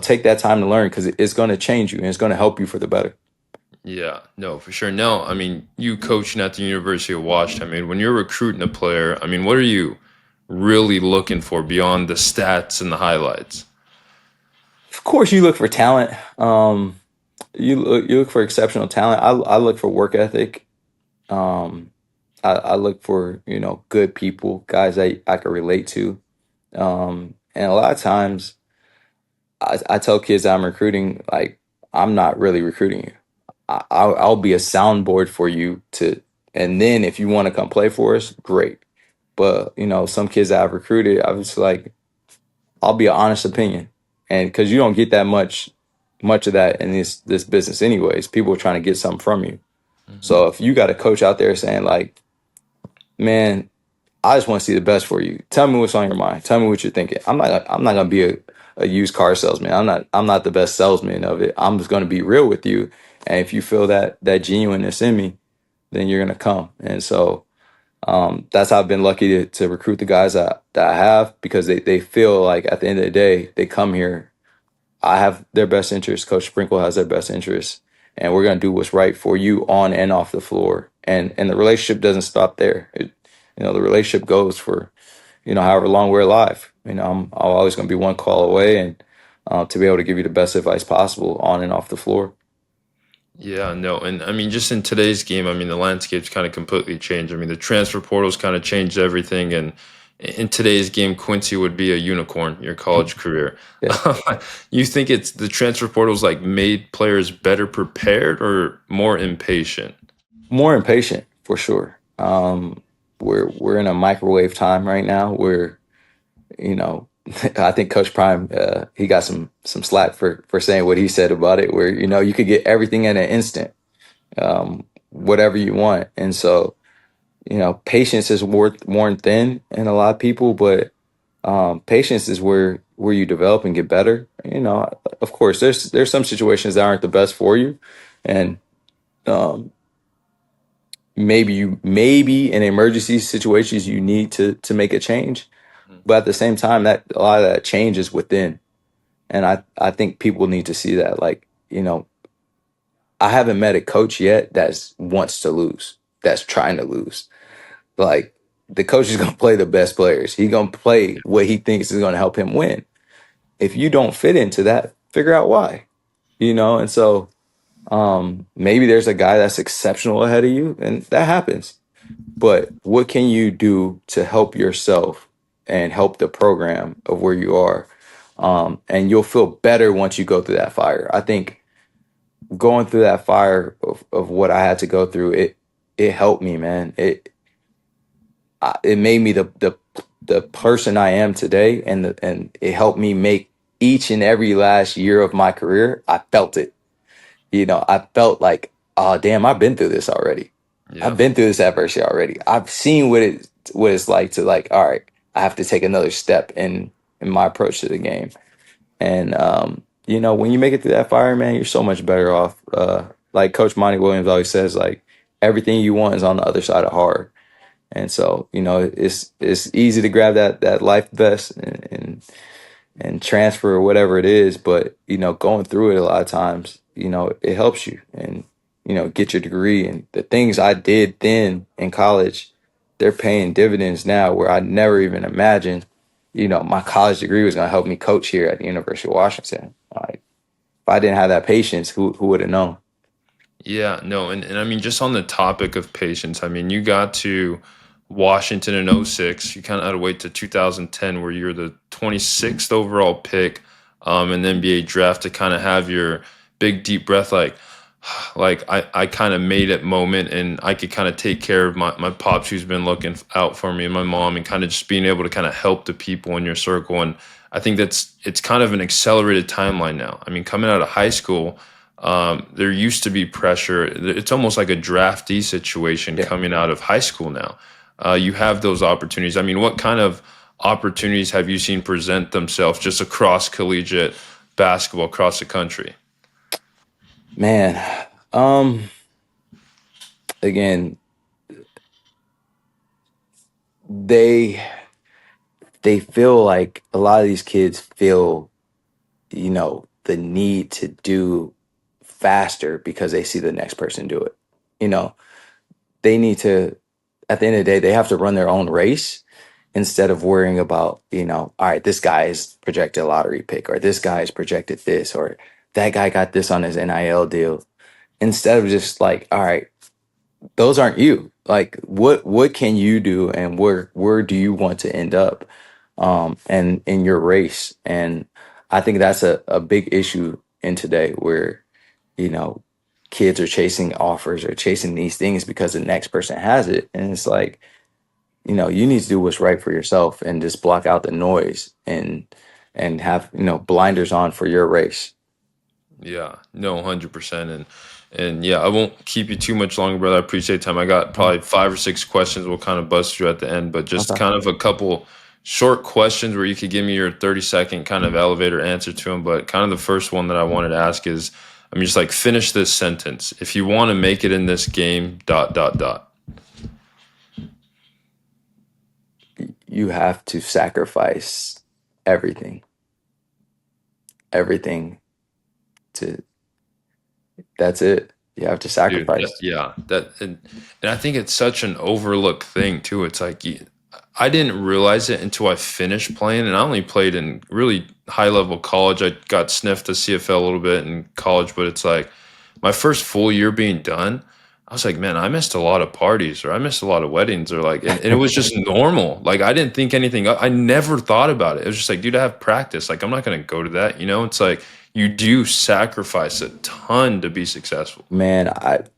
take that time to learn, because it's going to change you and it's going to help you for the better. Yeah, no, for sure. No, I mean, you coaching at the University of Washington, I mean, when you're recruiting a player, I mean, what are you really looking for beyond the stats and the highlights? Of course, you look for talent. You look for exceptional talent. I look for work ethic. Um, I look for, good people, guys I can relate to. And a lot of times I tell kids I'm recruiting, like, I'm not really recruiting you. I'll be a soundboard for you to, and then if you want to come play for us, great. But, some kids that I've recruited, I was like, I'll be an honest opinion. And because you don't get that much of that in this business anyways, people are trying to get something from you. Hmm. So if you got a coach out there saying like, man, I just want to see the best for you. Tell me what's on your mind. Tell me what you're thinking. I'm not gonna be a used car salesman. I'm not the best salesman of it. I'm just gonna be real with you. And if you feel that genuineness in me, then you're gonna come. And so that's how I've been lucky to recruit the guys that I have, because they feel like at the end of the day, they come here, I have their best interest. Coach Sprinkle has their best interest, and we're gonna do what's right for you on and off the floor. And the relationship doesn't stop there. The relationship goes for, however long we're alive. I'm always gonna be one call away, and to be able to give you the best advice possible on and off the floor. Yeah, no, and I mean, just in today's game, I mean, the landscape's kind of completely changed. I mean, the transfer portal's kind of changed everything, and in today's game, Quincy would be a unicorn. Your college career, Yeah, you think it's the transfer portal's like made players better prepared or more impatient? more impatient for sure. We're in a microwave time right now where, you know, I think Coach Prime, he got some slack for saying what he said about it, where, you could get everything in an instant, whatever you want. And so, patience is worn thin in a lot of people, but patience is where you develop and get better. Of course, there's some situations that aren't the best for you, and um, maybe in emergency situations you need to make a change, but at the same time, that a lot of that change is within. And I think people need to see that. Like, I haven't met a coach yet that wants to lose, that's trying to lose. Like, the coach is gonna play the best players. He's gonna play what he thinks is gonna help him win. If you don't fit into that, figure out why. And so maybe there's a guy that's exceptional ahead of you, and that happens. But what can you do to help yourself and help the program of where you are? And you'll feel better once you go through that fire. I think going through that fire of what I had to go through, it helped me, man. It made me the person I am today, and it helped me make each and every last year of my career. I felt it. I felt like, oh damn, I've been through this already. I've Yeah. been through this adversity already. I've seen what it's like to, like, all right, I have to take another step in my approach to the game. And when you make it through that fire, man, you're so much better off. Like Coach Monty Williams always says, like, everything you want is on the other side of hard. And so, it's easy to grab that life vest and transfer or whatever it is, but going through it a lot of times, it helps you, and get your degree. And the things I did then in college, they're paying dividends now, where I never even imagined my college degree was going to help me coach here at the University of Washington. Like, if I didn't have that patience, who would have known? Yeah, no, and I mean, just on the topic of patience, I mean, you got to Washington in '06. You kind of had to wait to 2010, where you're the 26th overall pick in the NBA draft, to kind of have your big deep breath, like I kind of made it moment, and I could kind of take care of my pops, who's been looking out for me, and my mom, and kind of just being able to kind of help the people in your circle. And I think it's kind of an accelerated timeline now. I mean, coming out of high school, there used to be pressure. It's almost like a draftee situation Yeah. coming out of high school now. You have those opportunities. I mean, what kind of opportunities have you seen present themselves just across collegiate basketball across the country? Man, um, again, they they feel like a lot of these kids feel, the need to do faster because they see the next person do it. You know, they need to, at the end of the day, they have to run their own race instead of worrying about, all right, this guy is projected a lottery pick, or this guy is projected this, or that guy got this on his NIL deal. Instead of just like, all right, those aren't you. Like, what can you do, and where do you want to end up, and in your race? And I think that's a big issue in today, where you know kids are chasing offers or chasing these things because the next person has it, and it's like, you need to do what's right for yourself and just block out the noise, and have blinders on for your race. Yeah, no, 100%. And yeah, I won't keep you too much longer, brother. I appreciate the time. I got Mhm. probably 5 or 6 questions we'll kind of bust through at the end, but just Okay. kind of a couple short questions where you could give me your 30-second kind of elevator answer to them. But kind of the first one that I wanted to ask is, I mean, just like finish this sentence. If you want to make it in this game, dot, dot, dot. You have to sacrifice everything, everything to that's it. You have to Dude, sacrifice. yeah, and I think it's such an overlooked thing too. It's like I didn't realize it until I finished playing, and I only played in really high level college. I got sniffed to CFL a little bit in college, but it's like my first full year being done. I was like, man, I missed a lot of parties, or I missed a lot of weddings, or like, and it was just normal. Like I didn't think anything. I never thought about it. It was just like, dude, I have practice. Like I'm not gonna go to that. It's like you do sacrifice a ton to be successful. Man,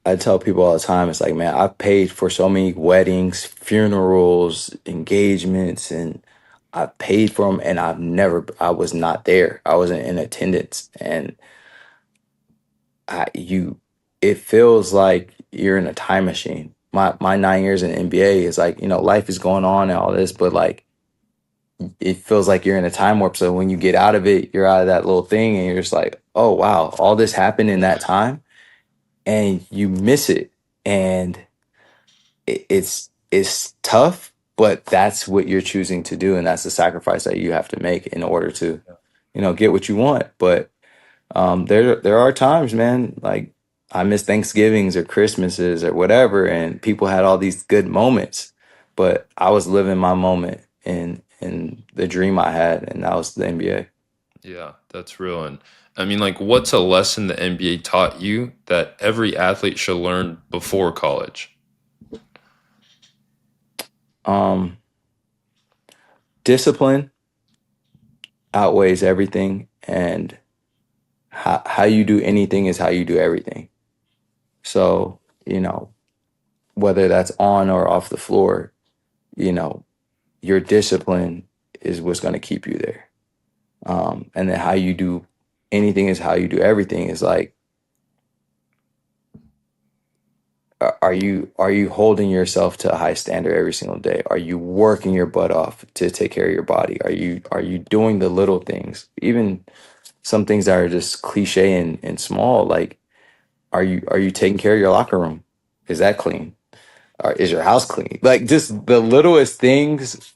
I tell people all the time, it's like, man, I've paid for so many weddings, funerals, engagements, and I paid for them, and I was not there. I wasn't in attendance. And it feels like you're in a time machine. My 9 years in the NBA is like, life is going on and all this, but like, it feels like you're in a time warp. So when you get out of it, you're out of that little thing, and you're just like, oh, wow, all this happened in that time, and you miss it. And it's tough, but that's what you're choosing to do, and that's the sacrifice that you have to make in order to, get what you want. But there are times, man, like I miss Thanksgivings or Christmases or whatever, and people had all these good moments, but I was living my moment in the dream I had, and that was the NBA. Yeah, that's real. And I mean, like, what's a lesson the NBA taught you that every athlete should learn before college? Um, Discipline outweighs everything, and how you do anything is how you do everything. So, whether that's on or off the floor, you know, your discipline is what's going to keep you there. And then how you do anything is how you do everything. Is like, are you holding yourself to a high standard every single day? Are you working your butt off to take care of your body? Are you doing the little things, even some things that are just cliche and small? Like, are you taking care of your locker room? Is that clean? Or is your house clean? Like, just the littlest things.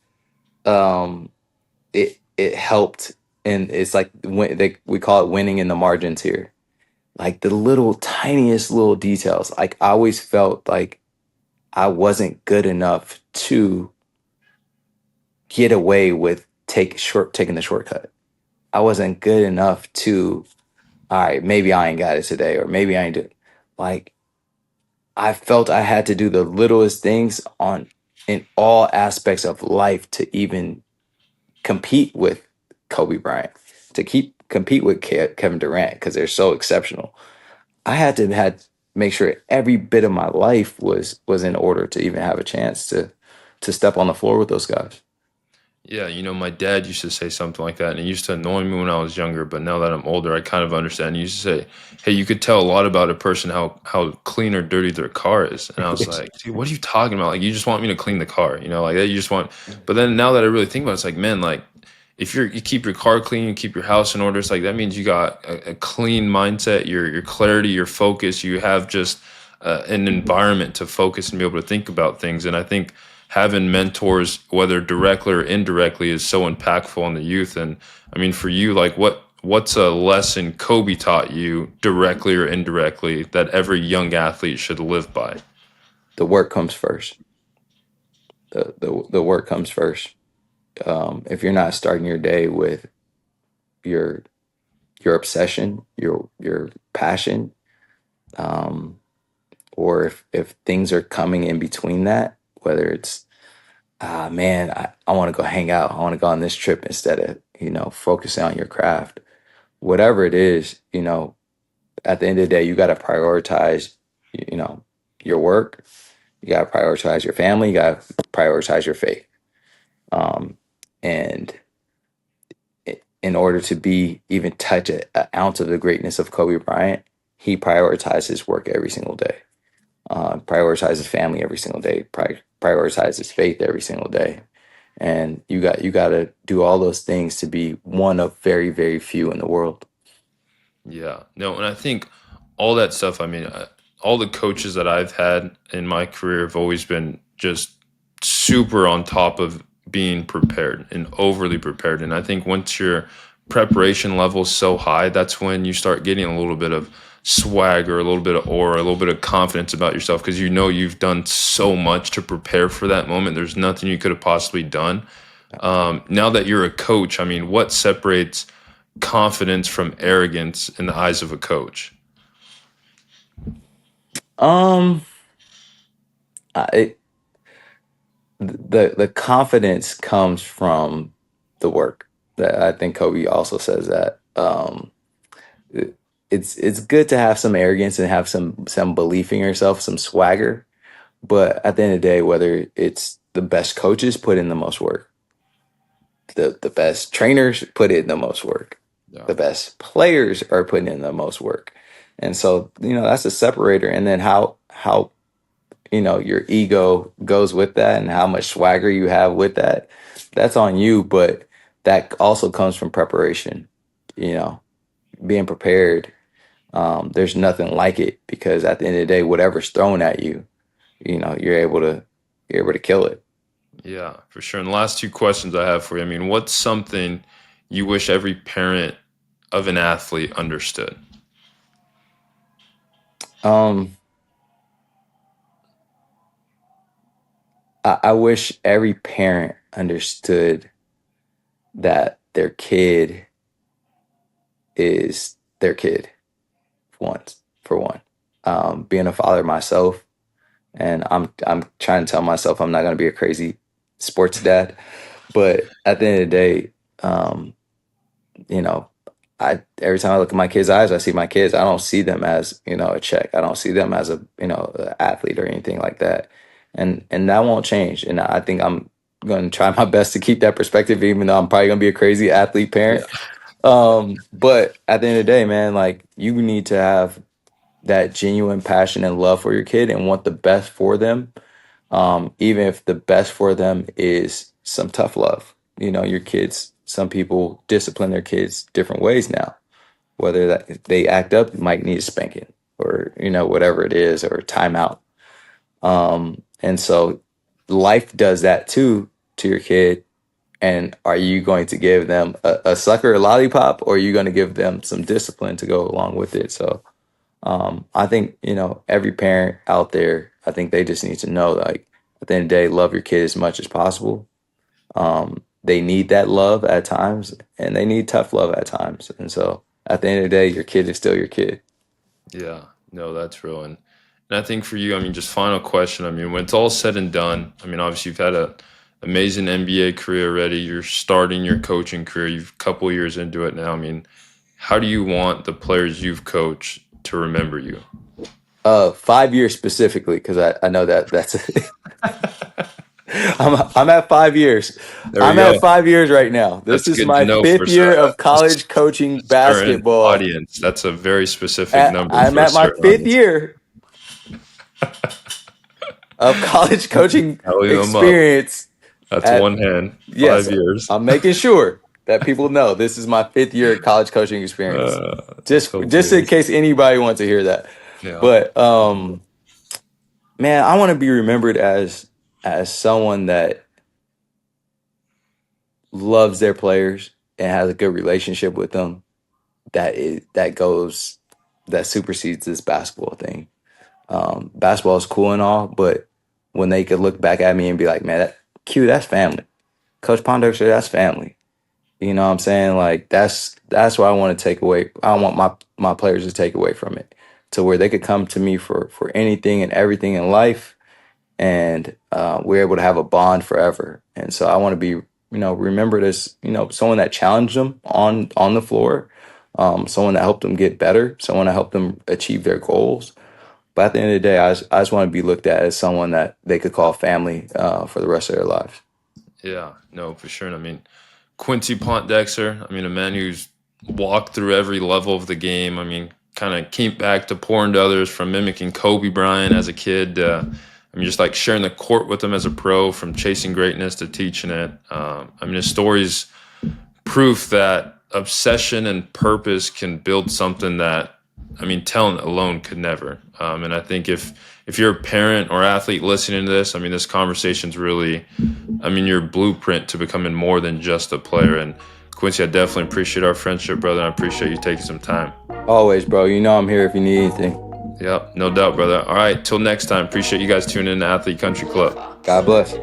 Um, it helped, and it's like we call it winning in the margins here. Like the little tiniest little details. Like I always felt like I wasn't good enough to get away with taking the shortcut. I wasn't good enough to, all right, maybe I ain't got it today, or maybe I ain't do. Like I felt I had to do the littlest things on in all aspects of life to even compete with Kobe Bryant, to compete with Kevin Durant, because they're so exceptional. I had make sure every bit of my life was in order to even have a chance to step on the floor with those guys. Yeah, my dad used to say something like that, and it used to annoy me when I was younger. But now that I'm older, I kind of understand. He used to say, "Hey, you could tell a lot about a person how clean or dirty their car is." And I was like, "Dude, what are you talking about? Like, you just want me to clean the car, like that? You just want." But then now that I really think about it, it's like, man, like if you keep your car clean, you keep your house in order. It's like that means you got a clean mindset, your clarity, your focus. You have just an environment to focus and be able to think about things. And I think having mentors, whether directly or indirectly, is so impactful on the youth. And I mean, for you, like what's a lesson Kobe taught you directly or indirectly that every young athlete should live by? The work comes first. The work comes first. If you're not starting your day with your your obsession, your passion, um, or if things are coming in between that, whether it's man, I want to go hang out, I want to go on this trip instead of focusing on your craft, whatever it is, at the end of the day, you got to prioritize, you know, your work. You got to prioritize your family. You got to prioritize your faith. Um, and in order to be even touch an ounce of the greatness of Kobe Bryant, he prioritized his work every single day. Prioritize his family every single day. Prioritize his faith every single day. And you got to do all those things to be one of very very few in the world. Yeah, no, and I think all that stuff. I mean, all the coaches that I've had in my career have always been just super on top of being prepared and overly prepared. And I think once your preparation level is so high, that's when you start getting a little bit of swag or a little bit of aura, a little bit of confidence about yourself because you've done so much to prepare for that moment. There's nothing you could have possibly done. Now that you're a coach, I mean, what separates confidence from arrogance in the eyes of a coach? Um, I, the confidence comes from the work. That I think Kobe also says that. It- it's good to have some arrogance and have some belief in yourself, some swagger. But at the end of the day, whether it's the best coaches put in the most work, the best trainers put in the most work, Yeah. the best players are putting in the most work, and so that's a separator. And then how your ego goes with that and how much swagger you have with that, that's on you. But that also comes from preparation, you know being prepared. There's nothing like it, because at the end of the day, whatever's thrown at you, you're able to kill it. Yeah, for sure. And the last two questions I have for you. I mean, what's something you wish every parent of an athlete understood? um I wish every parent understood that their kid is their kid, for one. Being a father myself, and I'm trying to tell myself I'm not going to be a crazy sports dad, but at the end of the day, um, you know, I every time I look at my kids' eyes, I see my kids. I don't see them as a check. I don't see them as a athlete or anything like that, and that won't change. And I think I'm going to try my best to keep that perspective, even though I'm probably going to be a crazy athlete Yeah. parent. But at the end of the day, man, like, you need to have that genuine passion and love for your kid and want the best for them, even if the best for them is some tough love. Your kids, some people discipline their kids different ways now. Whether that if they act up, you might need a spanking, or whatever it is, or timeout. And so life does that too to your kid. And are you going to give them a sucker, a lollipop, or are you going to give them some discipline to go along with it? So I think, every parent out there, I think they just need to know, like, at the end of the day, love your kid as much as possible. They need that love at times, and they need tough love at times. And so at the end of the day, your kid is still your kid. Yeah, no, that's real. And I think for you, I mean, just final question. I mean, when it's all said and done, I mean, obviously you've had a amazing NBA career already. You're starting your coaching career. You've a couple years into it now. I mean, how do you want the players you've coached to remember you? 5 years specifically, because I know that's I'm at 5 years. There we I'm go. at 5 years right now. This That's is good to my know fifth for year of a college coaching certain basketball. audience. That's a very specific number I'm for a at my certain fifth audience. year of college coaching Tallying them up. experience. That's At one hand. Yes, 5 years. I'm making sure that people know this is my fifth year of college coaching experience. That's Just in hilarious. case anybody wants to hear that. Yeah. But man, I want to be remembered as someone that loves their players and has a good relationship with them. That supersedes this basketball thing. Basketball is cool and all, but when they could look back at me and be like, "Man, that's family. Coach Pondexter, that's family." You know what I'm saying? Like that's what I want to take away. I want my players to take away from it, to where they could come to me for anything and everything in life, and we're able to have a bond forever. And so I want to be, remembered as, someone that challenged them on the floor, someone that helped them get better, someone that helped them achieve their goals. But at the end of the day, I just want to be looked at as someone that they could call family for the rest of their lives. Yeah. No, for sure. And I mean, Quincy Pondexter, I mean, a man who's walked through every level of the game. I mean, kind of came back to pour into others from mimicking Kobe Bryant as a kid. I mean, just like sharing the court with him as a pro, from chasing greatness to teaching it. I mean, his story's proof that obsession and purpose can build something that, I mean, talent alone could never. And I think if you're a parent or athlete listening to this, I mean, this conversation's really, I mean, your blueprint to becoming more than just a player. And Quincy, I definitely appreciate our friendship, brother. I appreciate you taking some time. Always, bro. You know I'm here if you need anything. Yep, no doubt, brother. All right, till next time. Appreciate you guys tuning in to Athlete Country Club. God bless.